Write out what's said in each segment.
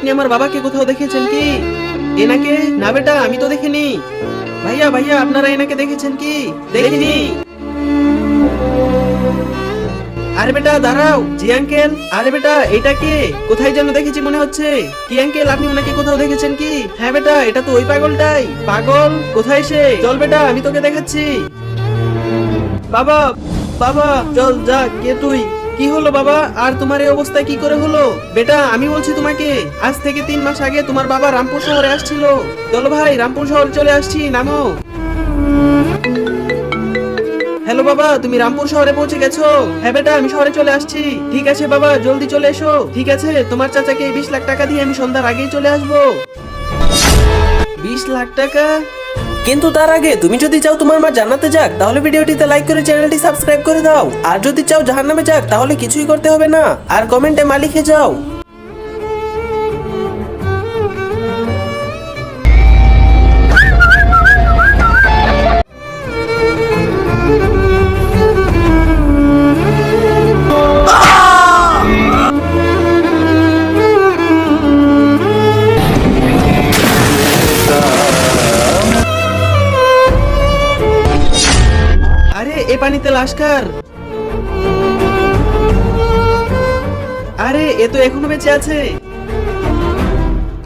আপনি আমার বাবাকে কোথাও দেখেছেন কি? এনাকে? না বেটা, আমি তো দেখিনি। ভাইয়া ভাইয়া, আপনারা এনাকে দেখেছেন কি? দেখিনি। আরে বেটা দাঁড়াও, জি আঙ্কেল। আরে বেটা, এটা কে? কোথায় যেন দেখেছি মনে হচ্ছে। কি আঙ্কেল, আপনি ওনাকে কোথাও দেখেছেন কি? হ্যাঁ বেটা, এটা তো ওই পাগলটাই। পাগল? কোথায় সে? চল বেটা, আমি তোকে দেখাচ্ছি। বাবা, বাবা, চল যা। কে তুই? কি হলো বাবা? আর তোমার এই অবস্থা কি করে হলো? বেটা, আমি বলছি তোমাকে, আজ থেকে 3 মাস আগে তোমার বাবা রামপুর শহরে আসছিল। চলো ভাই, রামপুর শহরে চলে আসছি, নামো। হ্যালো বাবা, তুমি রামপুর শহরে পৌঁছে গেছো? হ্যাঁ বেটা, আমি শহরে চলে আসছি। ঠিক আছে বাবা, জলদি চলে এসো। ঠিক আছে, তোমার চাচাকে 20 লাখ টাকা দিয়ে আমি সন্ধ্যার আগেই চলে আসবো। 20 লাখ টাকা? কিন্তু তার আগে তুমি যদি চাও তোমার মা জান্নাতে যাক, তাহলে ভিডিওটিতে লাইক করে চ্যানেলটি সাবস্ক্রাইব করে দাও। আর যদি চাও জাহান্নামে যাক, তাহলে কিছুই করতে হবে না, আর কমেন্টে মা লিখে যাও। আরে এ পানিতে লাশ কার? আরে এ তো এখনো বেঁচে আছে।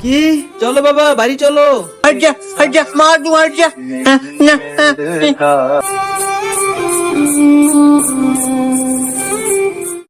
কি? চলো বাবা, বাড়ি চলো। Aja, aja, maju aja. Nah, nah, nah.